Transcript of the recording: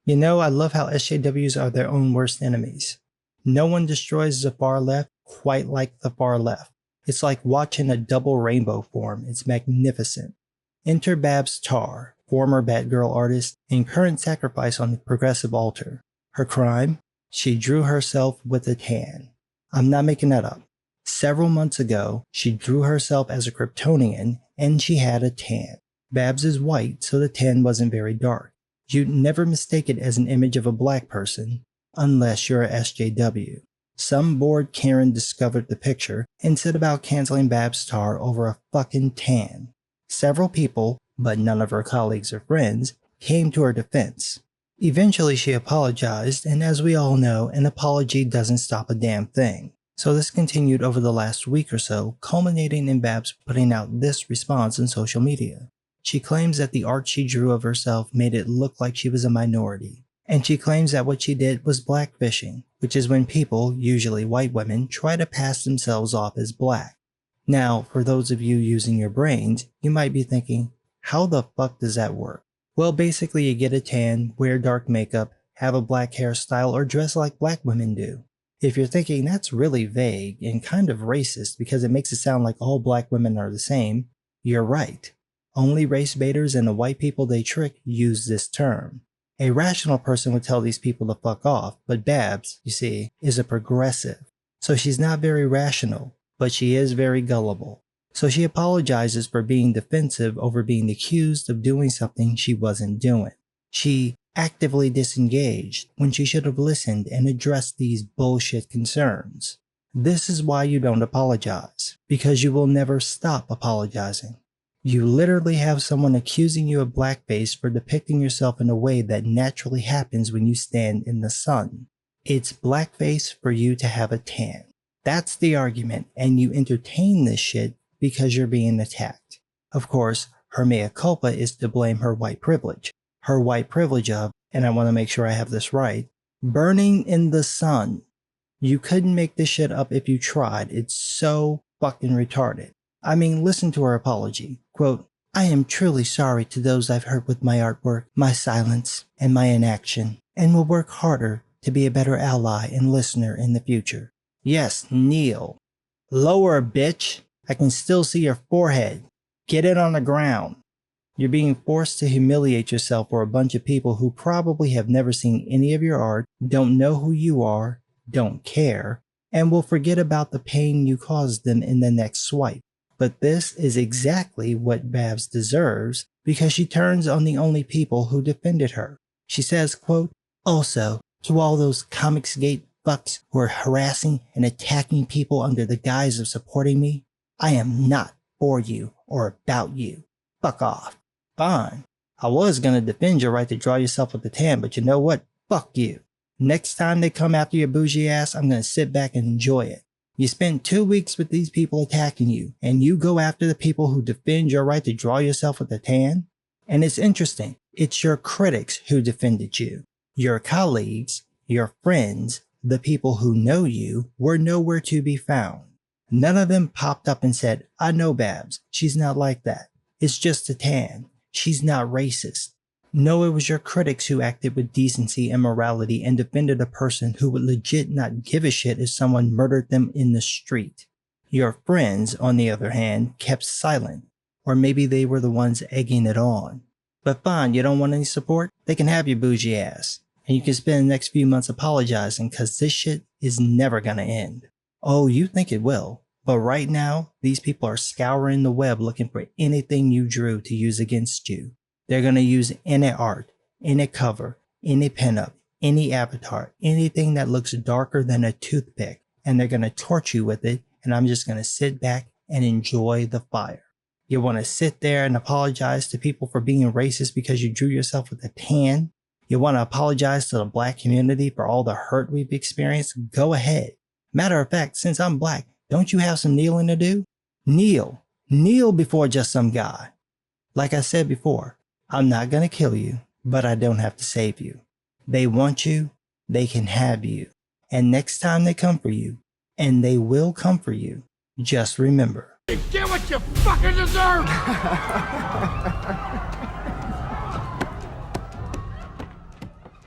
You know, I love how SJWs are their own worst enemies. No one destroys the far left quite like the far left. It's like watching a double rainbow form. It's magnificent. Enter Babs Tarr, former Batgirl artist and current sacrifice on the progressive altar. Her crime? She drew herself with a tan. I'm not making that up. Several months ago, she drew herself as a Kryptonian and she had a tan. Babs is white, so the tan wasn't very dark. You'd never mistake it as an image of a black person, unless you're a SJW. Some bored Karen discovered the picture and set about canceling Babs Tarr over a fucking tan. Several people, but none of her colleagues or friends, came to her defense. Eventually she apologized, and as we all know, an apology doesn't stop a damn thing. So this continued over the last week or so, culminating in Babs putting out this response on social media. She claims that the art she drew of herself made it look like she was a minority. And she claims that what she did was blackfishing, which is when people, usually white women, try to pass themselves off as black. Now, for those of you using your brains, you might be thinking, how the fuck does that work? Well, basically you get a tan, wear dark makeup, have a black hairstyle, or dress like black women do. If you're thinking that's really vague and kind of racist because it makes it sound like all black women are the same, you're right. Only race baiters and the white people they trick use this term. A rational person would tell these people to fuck off, but Babs, you see, is a progressive. So she's not very rational, but she is very gullible. So she apologizes for being defensive over being accused of doing something she wasn't doing. She actively disengaged when she should have listened and addressed these bullshit concerns. This is why you don't apologize, because you will never stop apologizing. You literally have someone accusing you of blackface for depicting yourself in a way that naturally happens when you stand in the sun. It's blackface for you to have a tan. That's the argument, and you entertain this shit because you're being attacked. Of course, her mea culpa is to blame her white privilege. Her white privilege of, and I want to make sure I have this right, burning in the sun. You couldn't make this shit up if you tried. It's so fucking retarded. I mean, listen to her apology. Quote, I am truly sorry to those I've hurt with my artwork, my silence, and my inaction, and will work harder to be a better ally and listener in the future. Yes, kneel. Lower, bitch. I can still see your forehead. Get it on the ground. You're being forced to humiliate yourself for a bunch of people who probably have never seen any of your art, don't know who you are, don't care, and will forget about the pain you caused them in the next swipe. But this is exactly what Babs deserves because she turns on the only people who defended her. She says, quote, also, to all those Comicsgate fucks who are harassing and attacking people under the guise of supporting me, I am not for you or about you. Fuck off. Fine. I was gonna defend your right to draw yourself with a tan, but you know what? Fuck you. Next time they come after your bougie ass, I'm gonna sit back and enjoy it. You spent 2 weeks with these people attacking you, and you go after the people who defend your right to draw yourself with a tan? And it's interesting, it's your critics who defended you. Your colleagues, your friends, the people who know you were nowhere to be found. None of them popped up and said, I know Babs, she's not like that. It's just a tan. She's not racist. No, it was your critics who acted with decency and morality and defended a person who would legit not give a shit if someone murdered them in the street. Your friends, on the other hand, kept silent. Or maybe they were the ones egging it on. But fine, you don't want any support? They can have your bougie ass. And you can spend the next few months apologizing because this shit is never gonna end. Oh, you think it will. But right now, these people are scouring the web looking for anything you drew to use against you. They're going to use any art, any cover, any pinup, any avatar, anything that looks darker than a toothpick, and they're going to torch you with it, and I'm just going to sit back and enjoy the fire. You want to sit there and apologize to people for being racist because you drew yourself with a tan? You want to apologize to the black community for all the hurt we've experienced? Go ahead. Matter of fact, since I'm black, don't you have some kneeling to do? Kneel. Kneel before just some guy. Like I said before, I'm not going to kill you, but I don't have to save you. They want you, they can have you. And next time they come for you, and they will come for you, just remember. Get what you fucking deserve!